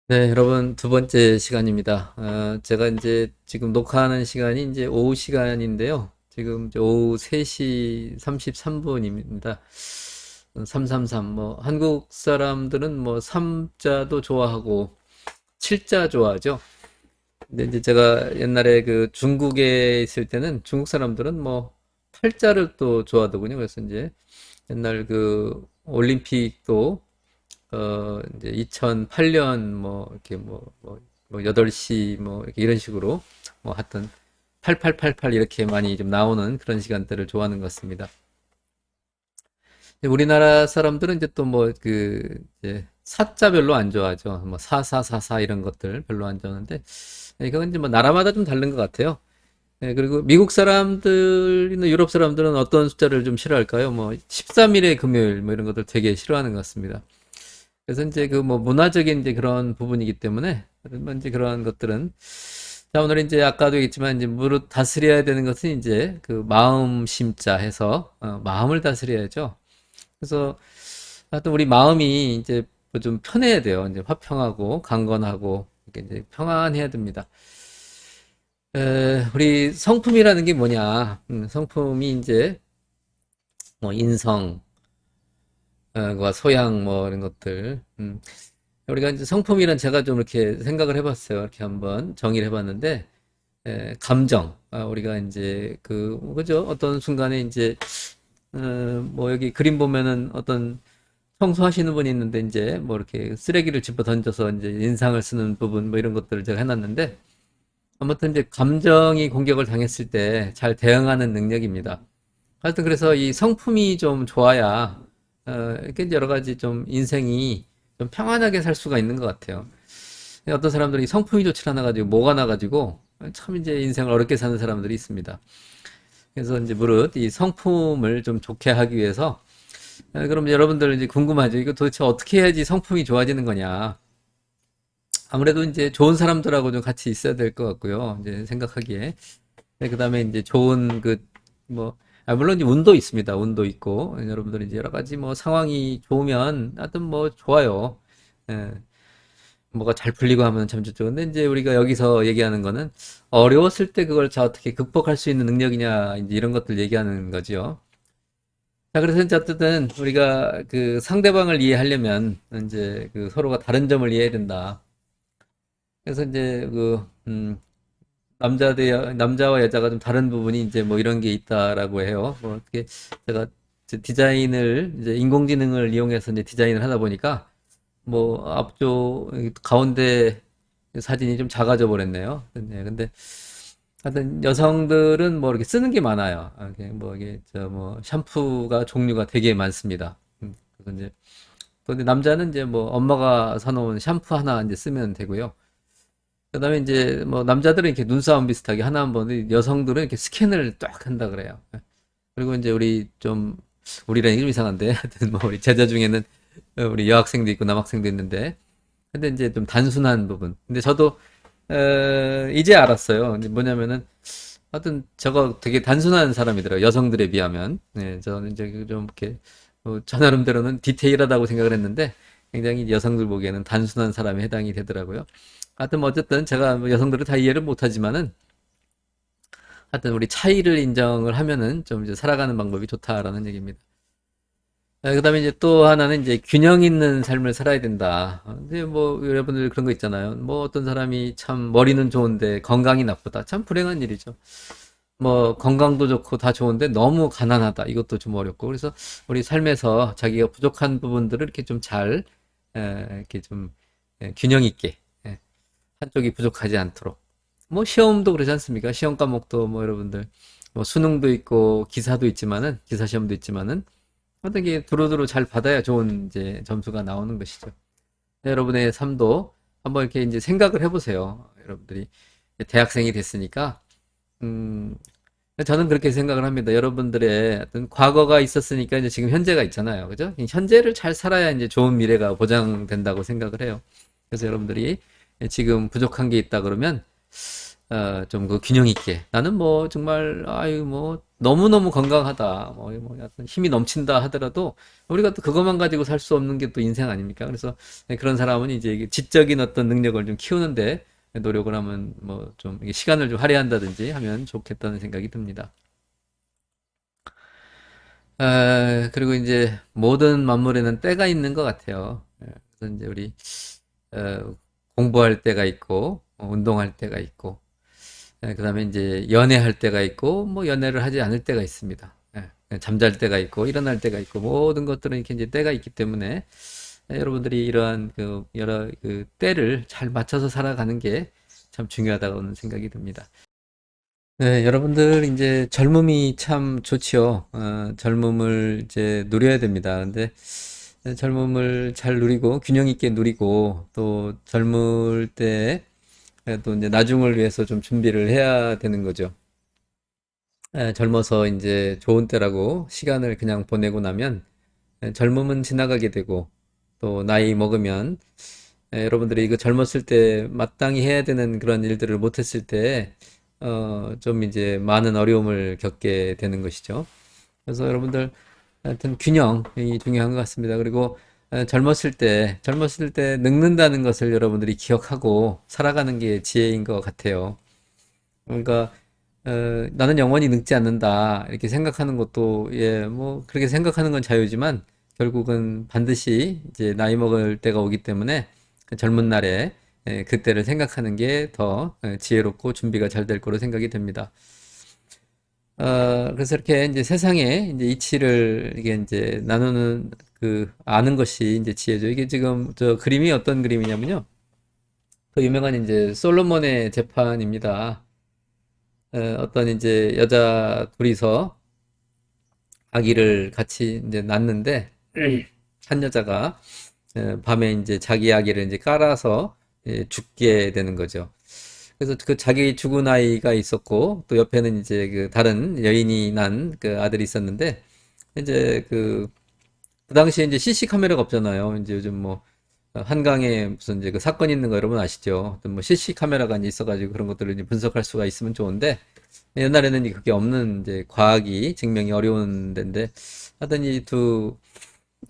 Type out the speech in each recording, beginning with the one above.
네, 여러분, 두 번째 시간입니다. 제가 이제 지금 녹화하는 시간이 이제 오후 시간인데요. 지금 이제 오후 3시 33분입니다. 333. 한국 사람들은 뭐, 3자도 좋아하고, 7자 좋아하죠. 근데 이제 제가 옛날에 그 중국에 있을 때는 중국 사람들은 뭐, 8자를 또 좋아하더군요. 그래서 이제 옛날 그 올림픽도 이제 2008년 이렇게 8시 이렇게 이런 식으로 하여튼 8888 이렇게 많이 좀 나오는 그런 시간대를 좋아하는 것 같습니다. 우리나라 사람들은 이제 또 이제 사자 별로 안 좋아하죠. 뭐 4444 이런 것들 별로 안 좋아하는데 이건 이제 뭐 나라마다 좀 다른 것 같아요. 그리고 미국 사람들이나 유럽 사람들은 어떤 숫자를 좀 싫어할까요? 뭐 13일의 금요일 뭐 이런 것들 되게 싫어하는 것 같습니다. 그래서 이제 그 뭐 문화적인 이제 그런 부분이기 때문에 뭐 이제 그러한 것들은 자 오늘 이제 아까도 얘기했지만 이제 무릇 다스려야 되는 것은 이제 그 마음 심자 해서 마음을 다스려야죠. 그래서 하여튼 우리 마음이 이제 뭐좀 편해야 돼요. 이제 화평하고 강건하고 이렇게 이제 평안해야 됩니다. 우리 성품이라는 게 뭐냐? 성품이 이제 뭐 인성, 과 소양 뭐 이런 것들. 우리가 이제 성품이란 제가 좀 이렇게 생각을 해봤어요. 이렇게 한번 정의를 해봤는데, 감정. 우리가 이제 그죠? 어떤 순간에 이제, 뭐 여기 그림 보면은 어떤 청소하시는 분이 있는데 이제 뭐 이렇게 쓰레기를 집어 던져서 이제 인상을 쓰는 부분 뭐 이런 것들을 제가 해놨는데, 아무튼 이제 감정이 공격을 당했을 때 잘 대응하는 능력입니다. 하여튼 그래서 이 성품이 좀 좋아야, 이렇게 여러 가지 좀 인생이 좀 평안하게 살 수가 있는 것 같아요. 어떤 사람들이 성품이 좋지 않아가지고 뭐가 나가지고 참 이제 인생을 어렵게 사는 사람들이 있습니다. 그래서 이제 무릇 이 성품을 좀 좋게 하기 위해서 그럼 여러분들 이제 궁금하죠. 이거 도대체 어떻게 해야지 성품이 좋아지는 거냐? 아무래도 이제 좋은 사람들하고 좀 같이 있어야 될 것 같고요. 이제 생각하기에. 그 다음에 이제 좋은 물론 이제 운도 있습니다. 운도 있고. 여러분들이 이제 여러 가지 뭐 상황이 좋으면 하여튼 뭐 좋아요. 예, 뭐가 잘 풀리고 하면 참 좋죠. 근데 이제 우리가 여기서 얘기하는 거는 어려웠을 때 그걸 자 어떻게 극복할 수 있는 능력이냐, 이제 이런 것들 얘기하는 거지요. 자, 그래서 이제 어쨌든 우리가 그 상대방을 이해하려면 이제 그 서로가 다른 점을 이해해야 된다. 그래서 이제 남자와 여자가 좀 다른 부분이 이제 뭐 이런 게 있다라고 해요. 뭐 어떻게 제가 이제 디자인을 이제 인공지능을 이용해서 이제 디자인을 하다 보니까 뭐 앞쪽 가운데 사진이 좀 작아져 버렸네요. 근데 하여튼 여성들은 뭐 이렇게 쓰는 게 많아요. 이게 저 뭐 샴푸가 종류가 되게 많습니다. 그래서 이제 또 근데 남자는 이제 뭐 엄마가 사놓은 샴푸 하나 이제 쓰면 되고요. 그다음에 이제 뭐 남자들은 이렇게 눈싸움 비슷하게 하나 한 번, 여성들은 이렇게 스캔을 딱 한다 그래요. 그리고 이제 우리라는 좀 이상한데 하여튼 뭐 우리 제자 중에는 우리 여학생도 있고 남학생도 있는데 근데 이제 좀 단순한 부분. 근데 저도 이제 알았어요. 이제 뭐냐면은 하여튼 저거 되게 단순한 사람이더라고요. 여성들에 비하면. 네, 저는 이제 좀 이렇게 저 나름대로는 디테일하다고 생각을 했는데 굉장히 여성들 보기에는 단순한 사람에 해당이 되더라고요. 하여튼 뭐 어쨌든 제가 뭐 여성들을 다 이해를 못하지만은 하여튼 우리 차이를 인정을 하면은 좀 이제 살아가는 방법이 좋다라는 얘기입니다. 그다음에 이제 또 하나는 이제 균형 있는 삶을 살아야 된다. 근데 뭐 여러분들 그런 거 있잖아요. 뭐 어떤 사람이 참 머리는 좋은데 건강이 나쁘다. 참 불행한 일이죠. 뭐 건강도 좋고 다 좋은데 너무 가난하다. 이것도 좀 어렵고. 그래서 우리 삶에서 자기가 부족한 부분들을 이렇게 좀 잘, 이렇게 좀 균형 있게 한쪽이 부족하지 않도록. 뭐 시험도 그러지 않습니까? 시험 과목도 뭐 여러분들 뭐 수능도 있고 기사도 있지만은 기사 시험도 있지만은 어떤 게 두루두루 잘 받아야 좋은 이제 점수가 나오는 것이죠. 네, 여러분의 삶도 한번 이렇게 이제 생각을 해보세요. 여러분들이 대학생이 됐으니까 음, 저는 그렇게 생각을 합니다. 여러분들의 어떤 과거가 있었으니까 이제 지금 현재가 있잖아요. 그죠? 현재를 잘 살아야 이제 좋은 미래가 보장된다고 생각을 해요. 그래서 여러분들이 지금 부족한 게 있다 그러면 좀 그 균형 있게 나는 뭐 정말 아유 뭐 너무너무 건강하다 뭐 약간 힘이 넘친다 하더라도 우리가 또 그것만 가지고 살 수 없는 게 또 인생 아닙니까? 그래서 그런 사람은 이제 이게 지적인 어떤 능력을 좀 키우는데 노력을 하면 뭐 좀 시간을 좀 할애한다든지 하면 좋겠다는 생각이 듭니다. 그리고 이제 모든 만물에는 때가 있는 것 같아요. 그래서 이제 우리 어, 공부할 때가 있고 운동할 때가 있고 그다음에 이제 연애할 때가 있고 뭐 연애를 하지 않을 때가 있습니다. 잠잘 때가 있고 일어날 때가 있고 모든 것들은 이렇게 이제 때가 있기 때문에 여러분들이 이러한 그 여러 그 때를 잘 맞춰서 살아가는 게 참 중요하다고는 생각이 듭니다. 네, 여러분들 이제 젊음이 참 좋지요. 젊음을 이제 누려야 됩니다. 근데 젊음을 잘 누리고 균형 있게 누리고 또 젊을 때 또 이제 나중을 위해서 좀 준비를 해야 되는 거죠. 젊어서 이제 좋은 때라고 시간을 그냥 보내고 나면 젊음은 지나가게 되고 또 나이 먹으면 여러분들이 이거 젊었을 때 마땅히 해야 되는 그런 일들을 못했을 때 좀 이제 많은 어려움을 겪게 되는 것이죠. 그래서 여러분들 하여튼 균형이 중요한 것 같습니다. 그리고 젊었을 때 늙는다는 것을 여러분들이 기억하고 살아가는 게 지혜인 것 같아요. 그러니까 나는 영원히 늙지 않는다 이렇게 생각하는 것도 예, 뭐 그렇게 생각하는 건 자유지만 결국은 반드시 이제 나이 먹을 때가 오기 때문에 그 젊은 날에 그때를 생각하는 게 더 지혜롭고 준비가 잘 될 거로 생각이 됩니다. 그래서 이렇게 이제 세상에 이제 이치를 이게 이제 나누는 그 아는 것이 이제 지혜죠. 이게 지금 저 그림이 어떤 그림이냐면요. 그 유명한 이제 솔로몬의 재판입니다. 어떤 이제 여자 둘이서 아기를 같이 이제 낳는데 한 여자가 밤에 이제 자기 아기를 이제 깔아서 죽게 되는 거죠. 그래서 그 자기 죽은 아이가 있었고 또 옆에는 이제 그 다른 여인이 낳은 그 아들이 있었는데 이제 그 당시에 이제 CC 카메라가 없잖아요. 이제 요즘 뭐 한강에 무슨 이제 그 사건 있는 거 여러분 아시죠? 어떤 뭐 CC 카메라가 이제 있어가지고 그런 것들을 이제 분석할 수가 있으면 좋은데 옛날에는 이제 그게 없는 이제 과학이 증명이 어려운 데인데 하여튼 이 두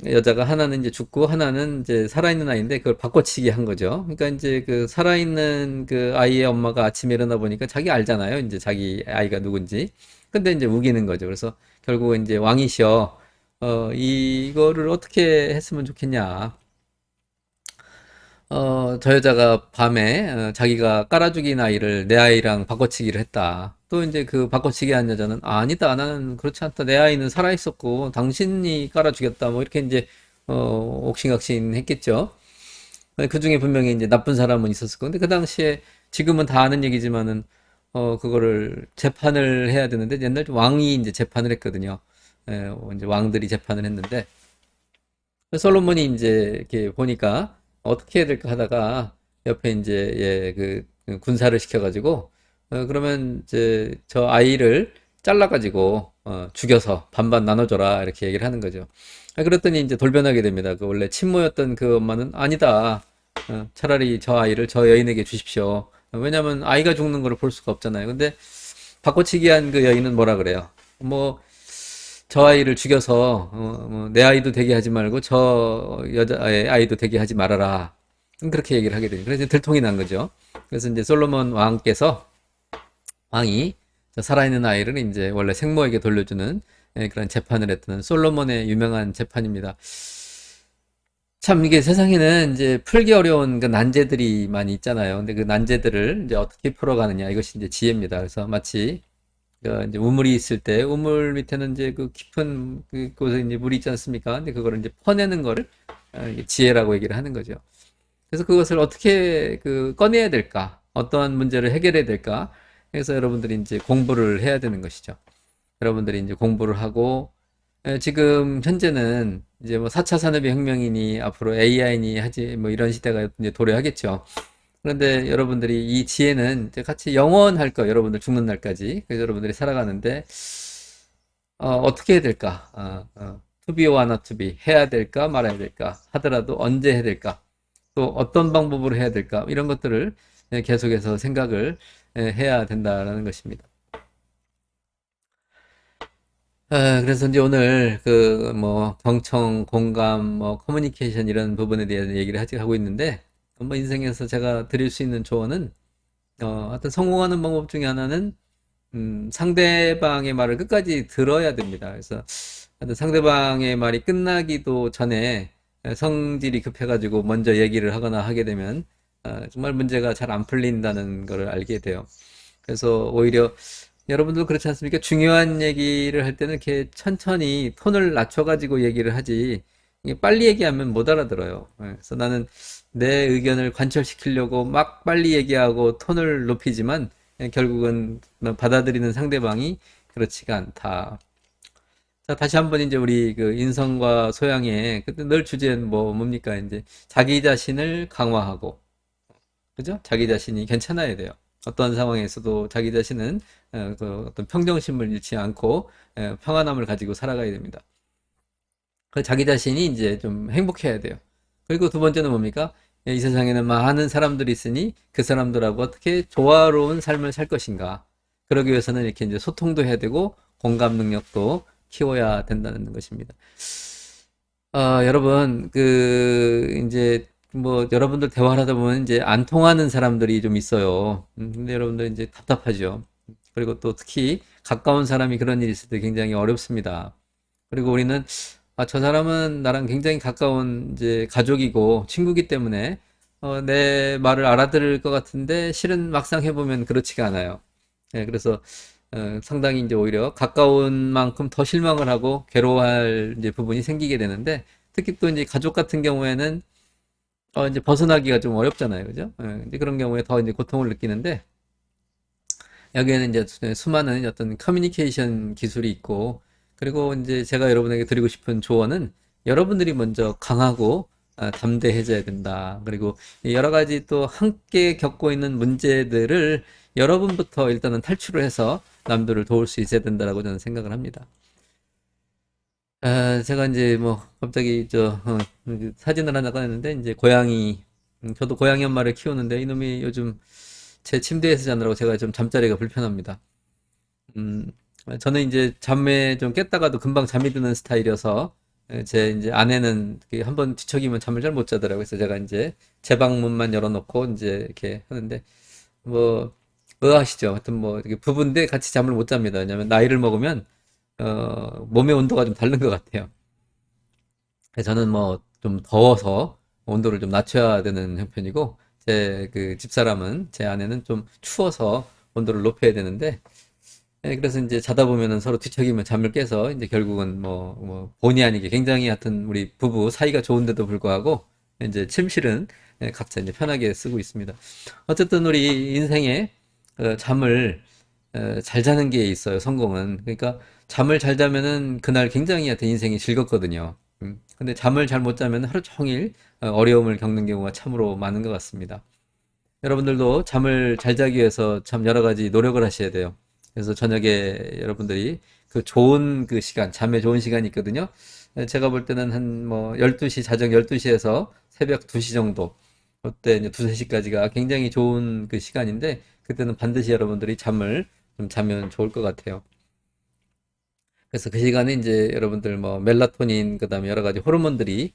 여자가 하나는 이제 죽고 하나는 이제 살아있는 아이인데 그걸 바꿔치기 한 거죠. 그러니까 이제 그 살아있는 그 아이의 엄마가 아침에 일어나 보니까 자기 알잖아요. 이제 자기 아이가 누군지. 근데 이제 우기는 거죠. 그래서 결국은 이제 왕이시여, 이거를 어떻게 했으면 좋겠냐. 저 여자가 밤에 자기가 깔아 죽인 아이를 내 아이랑 바꿔치기를 했다. 또 이제 그 바꿔치기 한 여자는 아니다. 나는 그렇지 않다. 내 아이는 살아 있었고 당신이 깔아 죽였다. 뭐 이렇게 이제 옥신각신 했겠죠. 그 중에 분명히 이제 나쁜 사람은 있었을 건데 그 당시에 지금은 다 아는 얘기지만은 그거를 재판을 해야 되는데 옛날 왕이 이제 재판을 했거든요. 이제 왕들이 재판을 했는데 솔로몬이 이제 이렇게 보니까 어떻게 해야 될까 하다가 옆에 이제 그 군사를 시켜가지고 그러면 이제 저 아이를 잘라가지고 죽여서 반반 나눠줘라 이렇게 얘기를 하는 거죠. 그랬더니 이제 돌변하게 됩니다. 그 원래 친모였던 그 엄마는 아니다. 차라리 저 아이를 저 여인에게 주십시오. 왜냐면 아이가 죽는 걸 볼 수가 없잖아요. 근데 바꿔치기 한 그 여인은 뭐라 그래요? 뭐 저 아이를 죽여서 뭐내 아이도 되게 하지 말고 저 여자의 아이도 되게 하지 말아라. 그렇게 얘기를 하게 되죠. 그래서 이제 들통이 난 거죠. 그래서 이제 솔로몬 왕께서 왕이 저 살아있는 아이를 이제 원래 생모에게 돌려주는 그런 재판을 했던 솔로몬의 유명한 재판입니다. 참 이게 세상에는 이제 풀기 어려운 그 난제들이 많이 있잖아요. 근데 그 난제들을 이제 어떻게 풀어가느냐 이것이 이제 지혜입니다. 그래서 마치 그 이제 우물이 있을 때 우물 밑에는 이제 그 깊은 그곳에 이제 물이 있지 않습니까? 근데 그거를 이제 퍼내는 거를 이게 지혜라고 얘기를 하는 거죠. 그래서 그것을 어떻게 그 꺼내야 될까? 어떠한 문제를 해결해야 될까? 그래서 여러분들이 이제 공부를 해야 되는 것이죠. 여러분들이 이제 공부를 하고 지금 현재는 이제 뭐 4차 산업혁명이니 앞으로 AI니 하지 뭐 이런 시대가 이제 도래하겠죠. 그런데 여러분들이 이 지혜는 이제 같이 영원할 거, 여러분들 죽는 날까지. 그래서 여러분들이 살아가는데, 어떻게 해야 될까? to be or not to be. 해야 될까, 말아야 될까? 하더라도 언제 해야 될까? 또 어떤 방법으로 해야 될까? 이런 것들을 계속해서 생각을 해야 된다라는 것입니다. 그래서 이제 오늘 그 뭐 경청, 공감, 뭐 커뮤니케이션 이런 부분에 대해서 얘기를 하고 있는데 뭐 인생에서 제가 드릴 수 있는 조언은 하여튼 성공하는 방법 중에 하나는 상대방의 말을 끝까지 들어야 됩니다. 그래서 하여튼 상대방의 말이 끝나기도 전에 성질이 급해가지고 먼저 얘기를 하거나 하게 되면 정말 문제가 잘 안 풀린다는 것을 알게 돼요. 그래서 오히려 여러분들 그렇지 않습니까? 중요한 얘기를 할 때는 이렇게 천천히 톤을 낮춰가지고 얘기를 하지, 이게 빨리 얘기하면 못 알아들어요. 그래서 나는 내 의견을 관철시키려고 막 빨리 얘기하고 톤을 높이지만, 결국은 받아들이는 상대방이 그렇지가 않다. 자, 다시 한번 이제 우리 그 인성과 소양의, 그때 늘 주제는 뭡니까? 이제 자기 자신을 강화하고, 그죠? 자기 자신이 괜찮아야 돼요. 어떤 상황에서도 자기 자신은 그 어떤 평정심을 잃지 않고 평안함을 가지고 살아가야 됩니다. 그 자기 자신이 이제 좀 행복해야 돼요. 그리고 두 번째는 뭡니까? 이 세상에는 많은 사람들이 있으니 그 사람들하고 어떻게 조화로운 삶을 살 것인가. 그러기 위해서는 이렇게 이제 소통도 해야 되고 공감 능력도 키워야 된다는 것입니다. 여러분, 이제, 여러분들 대화를 하다 보면 이제 안 통하는 사람들이 좀 있어요. 근데 여러분들 이제 답답하죠. 그리고 또 특히 가까운 사람이 그런 일이 있을 때 굉장히 어렵습니다. 그리고 우리는, 저 사람은 나랑 굉장히 가까운 이제 가족이고 친구기 때문에, 내 말을 알아들을 것 같은데 실은 막상 해보면 그렇지가 않아요. 그래서 상당히 이제 오히려 가까운 만큼 더 실망을 하고 괴로워할 이제 부분이 생기게 되는데 특히 또 이제 가족 같은 경우에는 이제 벗어나기가 좀 어렵잖아요, 그죠? 이제 그런 경우에 더 이제 고통을 느끼는데 여기에는 이제 수많은 어떤 커뮤니케이션 기술이 있고 그리고 이제 제가 여러분에게 드리고 싶은 조언은 여러분들이 먼저 강하고 담대해져야 된다. 그리고 여러 가지 또 함께 겪고 있는 문제들을 여러분부터 일단은 탈출을 해서 남들을 도울 수 있어야 된다라고 저는 생각을 합니다. 제가 이제 뭐 갑자기 사진을 하나 꺼냈는데 이제 고양이 저도 고양이 한 마리를 키우는데 이놈이 요즘 제 침대에서 자느라고 제가 좀 잠자리가 불편합니다. 음, 저는 이제 잠에 좀 깼다가도 금방 잠이 드는 스타일이어서 제 이제 아내는 한번 뒤척이면 잠을 잘 못 자더라고요. 그래서 제가 이제 제 방문만 열어놓고 이제 이렇게 하는데 뭐 의아하시죠? 하여튼 뭐 이렇게 부부인데 같이 잠을 못 잡니다. 왜냐면 나이를 먹으면 몸의 온도가 좀 다른 것 같아요. 그래서 저는 뭐 좀 더워서 온도를 좀 낮춰야 되는 형편이고 제 그 집사람은 제 아내는 좀 추워서 온도를 높여야 되는데 그래서 이제 자다 보면은 서로 뒤척이면 잠을 깨서 이제 결국은 본의 아니게 굉장히 하여튼 우리 부부 사이가 좋은데도 불구하고 이제 침실은 각자 이제 편하게 쓰고 있습니다. 어쨌든 우리 인생에 잠을 잘 자는 게 있어요, 성공은. 그러니까 잠을 잘 자면은 그날 굉장히 하여튼 인생이 즐겁거든요. 근데 잠을 잘 못 자면 하루 종일 어려움을 겪는 경우가 참으로 많은 것 같습니다. 여러분들도 잠을 잘 자기 위해서 참 여러 가지 노력을 하셔야 돼요. 그래서 저녁에 여러분들이 그 좋은 그 시간, 잠에 좋은 시간이 있거든요. 제가 볼 때는 한 12시, 자정 12시에서 새벽 2시 정도, 그때 이제 2, 3시까지가 굉장히 좋은 그 시간인데, 그때는 반드시 여러분들이 잠을 좀 자면 좋을 것 같아요. 그래서 그 시간에 이제 여러분들 멜라토닌, 그 다음에 여러 가지 호르몬들이,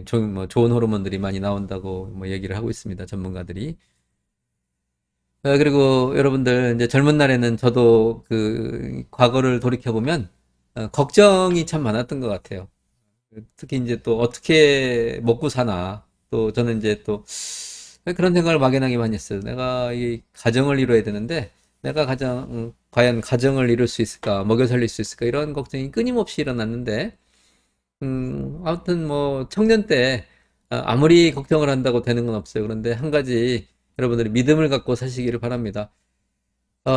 좋은 호르몬들이 많이 나온다고 얘기를 하고 있습니다. 전문가들이. 그리고 여러분들 이제 젊은 날에는 저도 그 과거를 돌이켜보면 걱정이 참 많았던 것 같아요. 특히 이제 또 어떻게 먹고 사나. 또 저는 이제 또 그런 생각을 막연하게 많이 했어요. 내가 이 가정을 이루어야 되는데 내가 과연 가정을 이룰 수 있을까? 먹여 살릴 수 있을까? 이런 걱정이 끊임없이 일어났는데 아무튼 청년 때 아무리 걱정을 한다고 되는 건 없어요. 그런데 한 가지 여러분들이 믿음을 갖고 사시기를 바랍니다.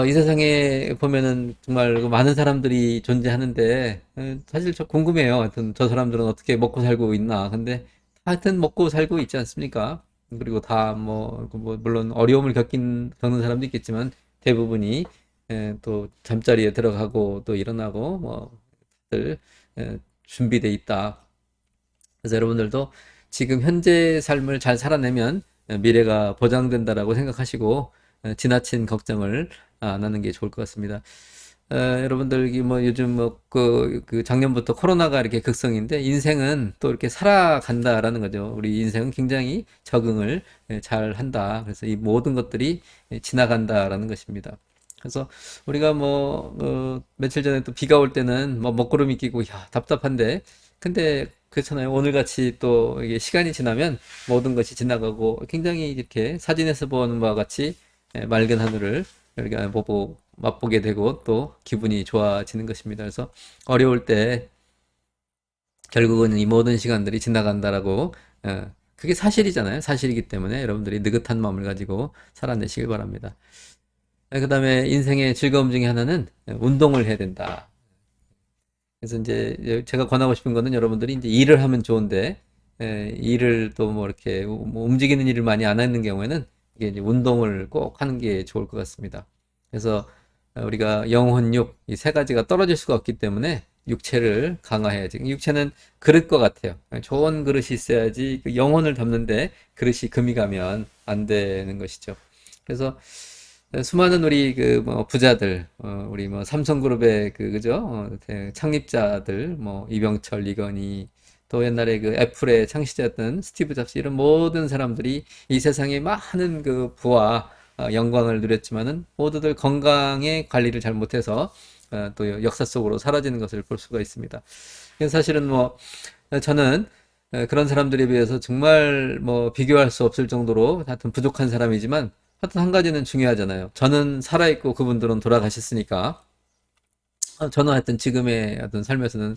이 세상에 보면은 정말 그 많은 사람들이 존재하는데 사실 저 궁금해요. 하여튼 저 사람들은 어떻게 먹고 살고 있나. 근데 하여튼 먹고 살고 있지 않습니까? 그리고 다 물론 어려움을 겪는 사람도 있겠지만 대부분이 또 잠자리에 들어가고 또 일어나고 들 준비돼 있다. 그래서 여러분들도 지금 현재 삶을 잘 살아내면 미래가 보장된다라고 생각하시고 지나친 걱정을 안 하는 게 좋을 것 같습니다. 여러분들 뭐 요즘 뭐 그 작년부터 코로나가 이렇게 극성인데 인생은 또 이렇게 살아간다라는 거죠. 우리 인생은 굉장히 적응을 잘 한다. 그래서 이 모든 것들이 지나간다라는 것입니다. 그래서 우리가 뭐 며칠 전에 또 비가 올 때는 뭐 먹구름이 끼고 야 답답한데 근데 그렇잖아요. 오늘같이 또 이게 시간이 지나면 모든 것이 지나가고 굉장히 이렇게 사진에서 보는 바와 같이 맑은 하늘을 우리가 보고 맛보게 되고 또 기분이 좋아지는 것입니다. 그래서 어려울 때 결국은 이 모든 시간들이 지나간다라고 그게 사실이잖아요. 사실이기 때문에 여러분들이 느긋한 마음을 가지고 살아내시길 바랍니다. 그 다음에 인생의 즐거움 중에 하나는 운동을 해야 된다. 그래서 이제 제가 권하고 싶은 거는 여러분들이 이제 일을 하면 좋은데 일을 또 뭐 이렇게 뭐 움직이는 일을 많이 안 하는 경우에는 이게 이제 운동을 꼭 하는 게 좋을 것 같습니다. 그래서 우리가 영혼육 이 세 가지가 떨어질 수가 없기 때문에 육체를 강화해야지. 육체는 그릇과 같아요. 좋은 그릇이 있어야지 그 영혼을 담는데 그릇이 금이 가면 안 되는 것이죠. 그래서 수많은 우리 그 뭐 부자들, 우리 뭐 삼성그룹의 그 그죠? 창립자들, 뭐 이병철, 이건희, 또 옛날에 그 애플의 창시자였던 스티브 잡스 이런 모든 사람들이 이 세상에 많은 그 부와 영광을 누렸지만은 모두들 건강의 관리를 잘 못해서 또 역사 속으로 사라지는 것을 볼 수가 있습니다. 그래서 사실은 뭐 저는 그런 사람들에 비해서 정말 뭐 비교할 수 없을 정도로 하여튼 부족한 사람이지만 하여튼 한 가지는 중요하잖아요. 저는 살아있고 그분들은 돌아가셨으니까 저는 하여튼 지금의 어떤 삶에서는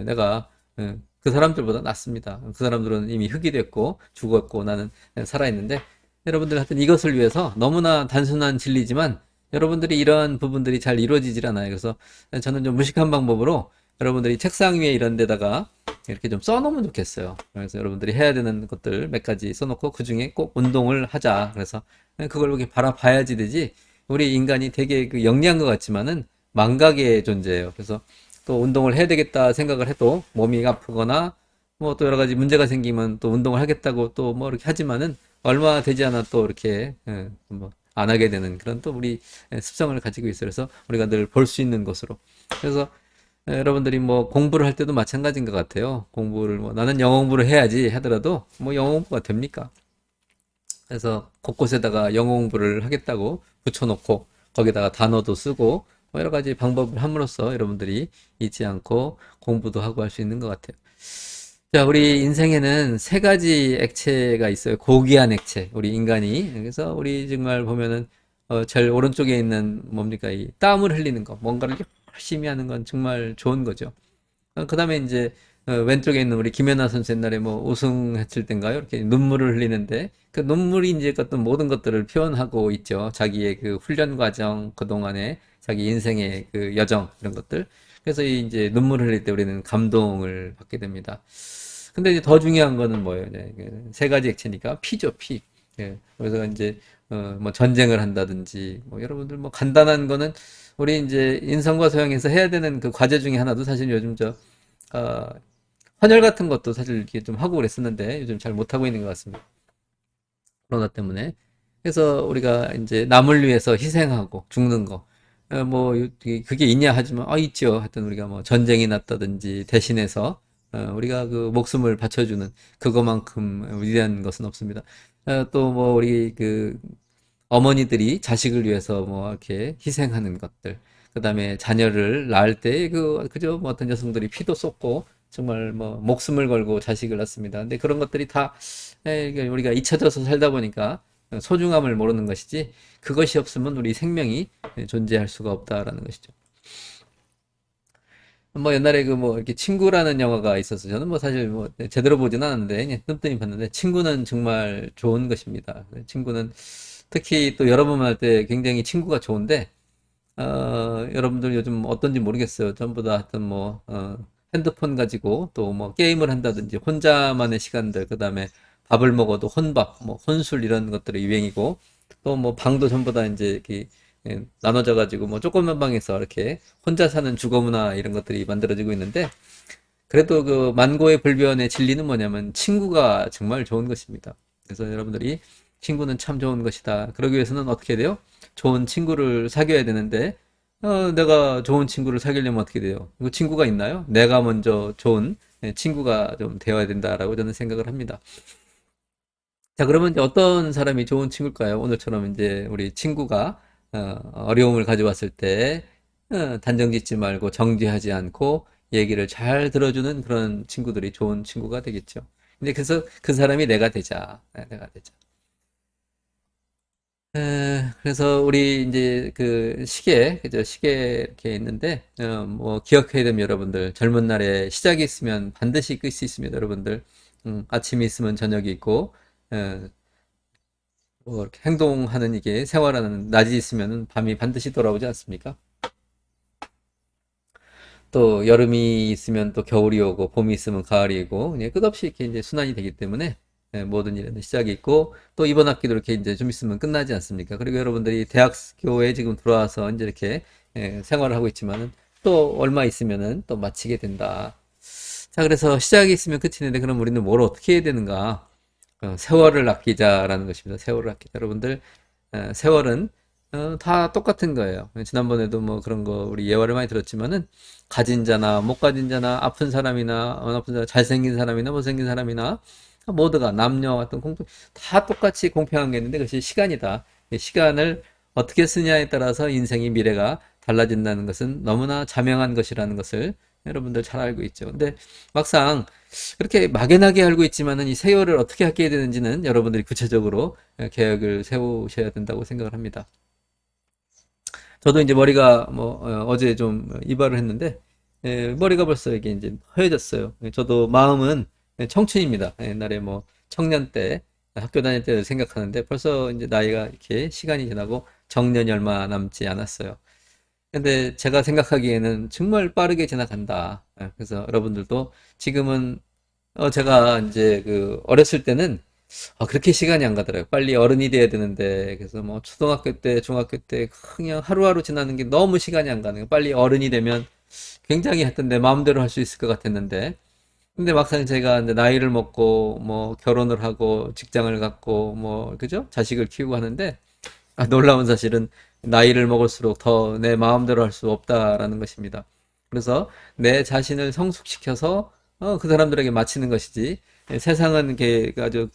내가 그 사람들보다 낫습니다. 그 사람들은 이미 흙이 됐고 죽었고 나는 살아있는데 여러분들 하여튼 이것을 위해서 너무나 단순한 진리지만 여러분들이 이러한 부분들이 잘 이루어지질 않아요. 그래서 저는 좀 무식한 방법으로 여러분들이 책상 위에 이런 데다가 이렇게 좀 써놓으면 좋겠어요. 그래서 여러분들이 해야 되는 것들 몇 가지 써놓고 그 중에 꼭 운동을 하자. 그래서 그걸 이렇게 바라봐야지 되지. 우리 인간이 되게 그 영리한 것 같지만은 망각의 존재예요. 그래서 또 운동을 해야 되겠다 생각을 해도 몸이 아프거나 뭐 또 여러 가지 문제가 생기면 또 운동을 하겠다고 또 뭐 이렇게 하지만은 얼마 되지 않아 또 이렇게 뭐 안 하게 되는 그런 또 우리 습성을 가지고 있어요. 그래서 우리가 늘 볼 수 있는 것으로. 그래서 여러분들이 뭐 공부를 할 때도 마찬가지인 것 같아요. 공부를 뭐 나는 영어 공부를 해야지 하더라도 뭐 영어 공부가 됩니까? 그래서 곳곳에다가 영어 공부를 하겠다고 붙여놓고 거기다가 단어도 쓰고 뭐 여러 가지 방법을 함으로써 여러분들이 잊지 않고 공부도 하고 할 수 있는 것 같아요. 자, 우리 인생에는 세 가지 액체가 있어요. 고귀한 액체, 우리 인간이. 그래서 우리 정말 보면은 제일 오른쪽에 있는 뭡니까? 이 땀을 흘리는 거, 뭔가를 열심히 하는 건 정말 좋은 거죠. 그 다음에 이제 왼쪽에 있는 우리 김연아 선수 옛날에 뭐 우승했을 땐가요? 이렇게 눈물을 흘리는데 그 눈물이 이제 어떤 모든 것들을 표현하고 있죠. 자기의 그 훈련 과정, 그동안의 자기 인생의 그 여정 이런 것들. 그래서 이제 눈물을 흘릴 때 우리는 감동을 받게 됩니다. 근데 이제 더 중요한 거는 뭐예요? 이제 세 가지 액체니까 피죠, 피. 예. 그래서 이제 뭐 전쟁을 한다든지 뭐 여러분들 뭐 간단한 거는 우리 이제 인성과 소양에서 해야 되는 그 과제 중에 하나도 사실 요즘 어, 헌혈 같은 것도 사실 이렇게 좀 하고 그랬었는데 요즘 잘 못하고 있는 것 같습니다. 코로나 때문에. 그래서 우리가 이제 남을 위해서 희생하고 죽는 거. 뭐 그게 있냐 하지만 있죠. 하여튼 우리가 뭐 전쟁이 났다든지 대신해서 우리가 그 목숨을 바쳐주는 그거만큼 위대한 것은 없습니다. 또 뭐 우리 그 어머니들이 자식을 위해서 뭐 이렇게 희생하는 것들. 그다음에 자녀를 낳을 때 그저 뭐 어떤 여성들이 피도 쏟고 정말 뭐 목숨을 걸고 자식을 낳습니다. 근데 그런 것들이 다 이게 우리가 잊혀져서 살다 보니까 소중함을 모르는 것이지 그것이 없으면 우리 생명이 존재할 수가 없다라는 것이죠. 뭐 옛날에 그 뭐 이렇게 친구라는 영화가 있어서 저는 뭐 사실 뭐 제대로 보진 않았는데 그냥 뜸뜸이 봤는데 친구는 정말 좋은 것입니다. 친구는 특히 또 여러 번 할 때 굉장히 친구가 좋은데 여러분들 요즘 어떤지 모르겠어요. 전부 다 하여튼 뭐 핸드폰 가지고 또 뭐 게임을 한다든지 혼자만의 시간들 그다음에 밥을 먹어도 혼밥, 뭐 혼술 이런 것들이 유행이고 또 뭐 방도 전부 다 이제 이렇게 나눠져 가지고 뭐 조그만 방에서 이렇게 혼자 사는 주거 문화 이런 것들이 만들어지고 있는데 그래도 그 만고의 불변의 진리는 뭐냐면 친구가 정말 좋은 것입니다. 그래서 여러분들이 친구는 참 좋은 것이다. 그러기 위해서는 어떻게 돼요? 좋은 친구를 사귀어야 되는데, 내가 좋은 친구를 사귀려면 어떻게 돼요? 그 친구가 있나요? 내가 먼저 좋은 친구가 좀 되어야 된다라고 저는 생각을 합니다. 자, 그러면 이제 어떤 사람이 좋은 친구일까요? 오늘처럼 이제 우리 친구가 어려움을 가져왔을 때 단정 짓지 말고 정죄하지 않고 얘기를 잘 들어주는 그런 친구들이 좋은 친구가 되겠죠. 근데 그래서 그 사람이 내가 되자. 내가 되자. 그래서 우리 이제 그 시계, 그죠? 시계 이렇게 있는데, 뭐 기억해야 됩니다, 여러분들. 젊은 날에 시작이 있으면 반드시 끝이 있습니다, 여러분들. 아침이 있으면 저녁이 있고, 어, 뭐 이렇게 행동하는 이게 생활하는 낮이 있으면 밤이 반드시 돌아오지 않습니까? 또 여름이 있으면 또 겨울이 오고 봄이 있으면 가을이 오고 그냥 끝없이 이렇게 이제 순환이 되기 때문에 모든 일에는 시작이 있고 또 이번 학기도 이렇게 이제 좀 있으면 끝나지 않습니까? 그리고 여러분들이 대학교에 지금 들어와서 이제 이렇게 생활을 하고 있지만은 또 얼마 있으면은 또 마치게 된다. 자, 그래서 시작이 있으면 끝이 있는데 그럼 우리는 뭘 어떻게 해야 되는가? 세월을 아끼자라는 것입니다. 세월을 아끼자. 여러분들, 세월은 다 똑같은 거예요. 지난번에도 뭐 그런 거 우리 예화를 많이 들었지만은 가진 자나 못 가진 자나 아픈 사람이나 안 아픈 사람, 잘생긴 사람이나 못생긴 사람이나 모두가 남녀 어떤 공평 다 똑같이 공평한 게 있는데 그것이 시간이다. 이 시간을 어떻게 쓰냐에 따라서 인생의 미래가 달라진다는 것은 너무나 자명한 것이라는 것을 여러분들 잘 알고 있죠. 근데 막상 그렇게 막연하게 알고 있지만은 이 세월을 어떻게 아껴야 되는지는 여러분들이 구체적으로 계획을 세우셔야 된다고 생각을 합니다. 저도 이제 머리가 뭐 어제 좀 이발을 했는데 머리가 벌써 이게 이제 허해졌어요. 저도 마음은 청춘입니다. 옛날에 뭐 청년 때 학교 다닐 때를 생각하는데 벌써 이제 나이가 이렇게 시간이 지나고 정년이 얼마 남지 않았어요. 근데 제가 생각하기에는 정말 빠르게 지나간다. 그래서 여러분들도 지금은 제가 이제 그 어렸을 때는 그렇게 시간이 안 가더라고요. 빨리 어른이 돼야 되는데 그래서 뭐 초등학교 때, 중학교 때 그냥 하루하루 지나는 게 너무 시간이 안 가는 거예요. 빨리 어른이 되면 굉장히 하여튼 내 마음대로 할 수 있을 것 같았는데 근데 막상 제가 이제 나이를 먹고 뭐 결혼을 하고 직장을 갖고 뭐 그죠? 자식을 키우고 하는데 놀라운 사실은 나이를 먹을수록 더 내 마음대로 할 수 없다라는 것입니다. 그래서 내 자신을 성숙시켜서 그 사람들에게 맞히는 것이지 세상은 게 아주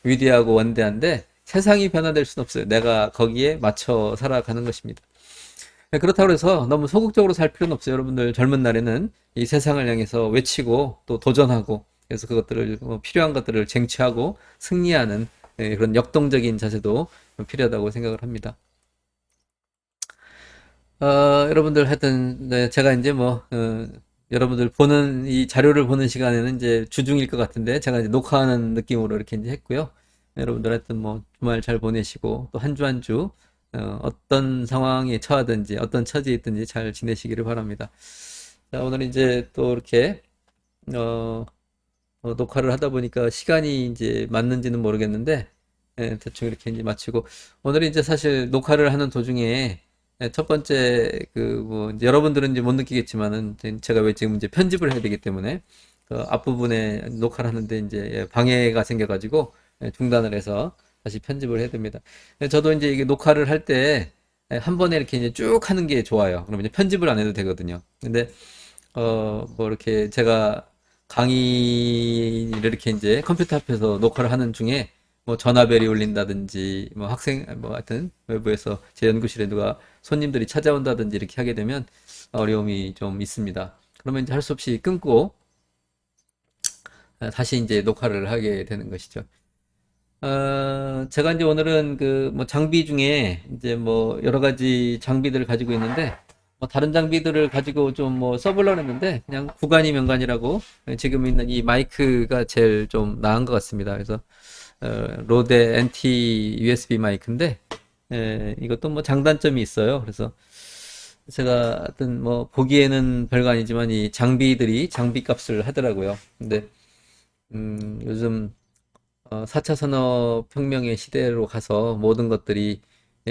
위대하고 원대한데 세상이 변화될 수는 없어요. 내가 거기에 맞춰 살아가는 것입니다. 그렇다고 해서 너무 소극적으로 살 필요는 없어요. 여러분들 젊은 날에는 이 세상을 향해서 외치고 또 도전하고 그래서 그것들을 필요한 것들을 쟁취하고 승리하는 그런 역동적인 자세도 필요하다고 생각을 합니다. 여러분들 하여튼 네, 제가 이제 뭐 여러분들 보는 이 자료를 보는 시간에는 이제 주중일 것 같은데 제가 이제 녹화하는 느낌으로 이렇게 이제 했고요. 여러분들 하여튼 뭐 주말 잘 보내시고 또 한 주 한 주 어떤 상황에 처하든지 어떤 처지에 있든지 잘 지내시기를 바랍니다. 자, 오늘 이제 또 이렇게 어, 녹화를 하다 보니까 시간이 이제 맞는지는 모르겠는데 대충 이렇게 이제 마치고 오늘 이제 사실 녹화를 하는 도중에 첫 번째 그 뭐 여러분들은 이제 못 느끼겠지만은 제가 왜 지금 이제 편집을 해야 되기 때문에 그 앞부분에 녹화를 하는데 이제 방해가 생겨가지고 중단을 해서 다시 편집을 해야 됩니다. 저도 이제 이게 녹화를 할 때 한 번에 이렇게 이제 쭉 하는 게 좋아요. 그러면 이제 편집을 안 해도 되거든요. 근데 뭐 이렇게 제가 강의를 이렇게 이제 컴퓨터 앞에서 녹화를 하는 중에 뭐 전화벨이 울린다든지 뭐 학생 뭐 하여튼 외부에서 제 연구실에 누가 손님들이 찾아온다든지 이렇게 하게 되면 어려움이 좀 있습니다. 그러면 이제 할 수 없이 끊고 다시 이제 녹화를 하게 되는 것이죠. 제가 이제 오늘은 그 뭐 장비 중에 이제 뭐 여러 가지 장비들을 가지고 있는데 뭐 다른 장비들을 가지고 좀 뭐 써보려고 했는데 그냥 구간이 명간이라고 지금 있는 이 마이크가 제일 좀 나은 것 같습니다. 그래서 로데 NT USB 마이크인데 이것도 뭐 장단점이 있어요. 그래서 제가 하여튼 뭐 보기에는 별거 아니지만 이 장비들이 장비 값을 하더라고요. 근데 요즘 4차 산업혁명의 시대로 가서 모든 것들이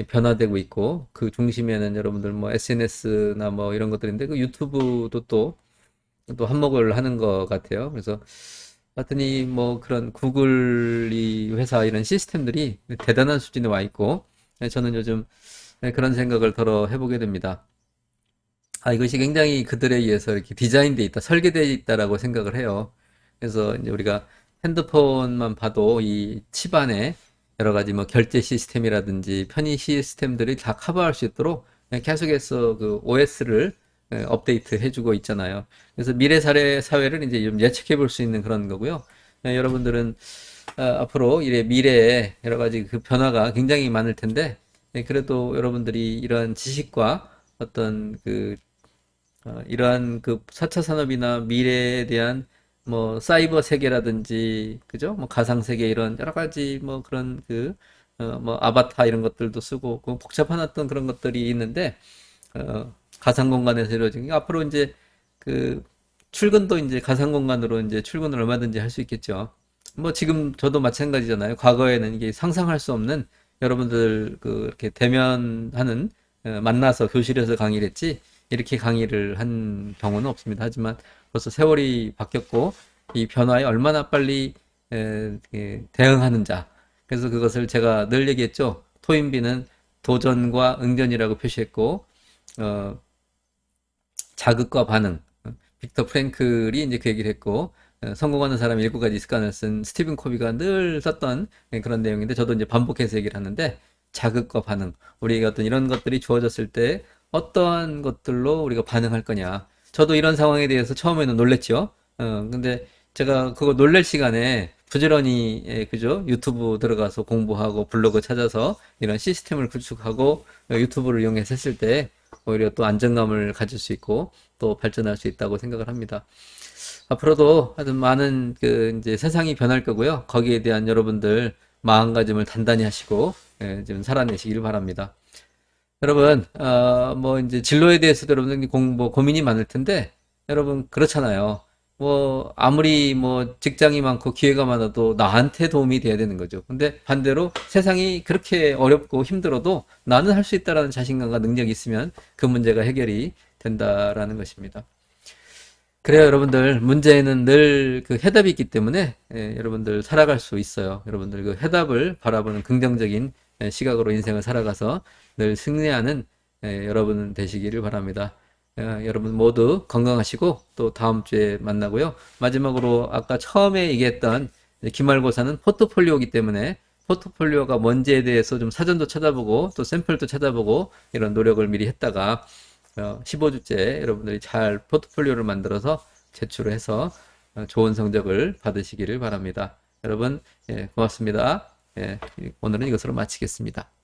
변화되고 있고 그 중심에는 여러분들 뭐 SNS나 뭐 이런 것들인데 그 유튜브도 또 한몫을 하는 것 같아요. 그래서 봤더니 뭐 그런 구글 이 회사 이런 시스템들이 대단한 수준에 와 있고, 저는 요즘 그런 생각을 더러 해보게 됩니다. 이것이 굉장히 그들에 의해서 이렇게 디자인되어 있다, 설계되어 있다라고 생각을 해요. 그래서 이제 우리가 핸드폰만 봐도 이 칩 안에 여러 가지 뭐 결제 시스템이라든지 편의 시스템들이 다 커버할 수 있도록 계속해서 그 OS를 업데이트 해주고 있잖아요. 그래서 미래 사회를 이제 좀 예측해 볼 수 있는 그런 거고요. 여러분들은 앞으로 이래 미래에 여러 가지 그 변화가 굉장히 많을 텐데, 그래도 여러분들이 이런 지식과 어떤 이러한 그 4차 산업이나 미래에 대한 뭐 사이버 세계라든지 그죠? 뭐 가상 세계 이런 여러 가지 뭐 그런 뭐 아바타 이런 것들도 쓰고 그 복잡한 어떤 그런 것들이 있는데 가상 공간에서 이루어진 게 앞으로 이제 그 출근도 이제 가상 공간으로 이제 출근을 얼마든지 할 수 있겠죠. 뭐 지금 저도 마찬가지잖아요. 과거에는 이게 상상할 수 없는 여러분들 이렇게 대면하는 만나서 교실에서 강의를 했지 이렇게 강의를 한 경우는 없습니다. 하지만 벌써 세월이 바뀌었고 이 변화에 얼마나 빨리 대응하는자. 그래서 그것을 제가 늘 얘기했죠. 토인비는 도전과 응전이라고 표시했고 어, 자극과 반응. 빅터 프랭클이 이제 그 얘기를 했고, 성공하는 사람 7가지 습관을 쓴 스티븐 코비가 늘 썼던 그런 내용인데, 저도 이제 반복해서 얘기를 하는데, 자극과 반응. 우리가 어떤 이런 것들이 주어졌을 때, 어떠한 것들로 우리가 반응할 거냐. 저도 이런 상황에 대해서 처음에는 놀랬죠. 근데 제가 그거 놀랄 시간에 부지런히, 그죠? 유튜브 들어가서 공부하고 블로그 찾아서 이런 시스템을 구축하고 유튜브를 이용해서 했을 때, 오히려 또 안정감을 가질 수 있고 또 발전할 수 있다고 생각을 합니다. 앞으로도 하여튼 많은 이제 세상이 변할 거고요. 거기에 대한 여러분들 마음가짐을 단단히 하시고 좀 살아내시길 바랍니다. 여러분, 뭐 이제 진로에 대해서도 여러분들 뭐 고민이 많을 텐데 여러분 그렇잖아요. 뭐 아무리 뭐 직장이 많고 기회가 많아도 나한테 도움이 돼야 되는 거죠. 근데 반대로 세상이 그렇게 어렵고 힘들어도 나는 할 수 있다라는 자신감과 능력이 있으면 그 문제가 해결이 된다라는 것입니다. 그래요, 여러분들. 문제에는 늘 그 해답이 있기 때문에 여러분들 살아갈 수 있어요. 여러분들 그 해답을 바라보는 긍정적인 시각으로 인생을 살아가서 늘 승리하는 여러분 되시기를 바랍니다. 여러분 모두 건강하시고 또 다음 주에 만나고요. 마지막으로 아까 처음에 얘기했던 기말고사는 포트폴리오이기 때문에 포트폴리오가 뭔지에 대해서 좀 사전도 찾아보고 또 샘플도 찾아보고 이런 노력을 미리 했다가 15주째 여러분들이 잘 포트폴리오를 만들어서 제출을 해서 좋은 성적을 받으시기를 바랍니다. 여러분, 고맙습니다. 오늘은 이것으로 마치겠습니다.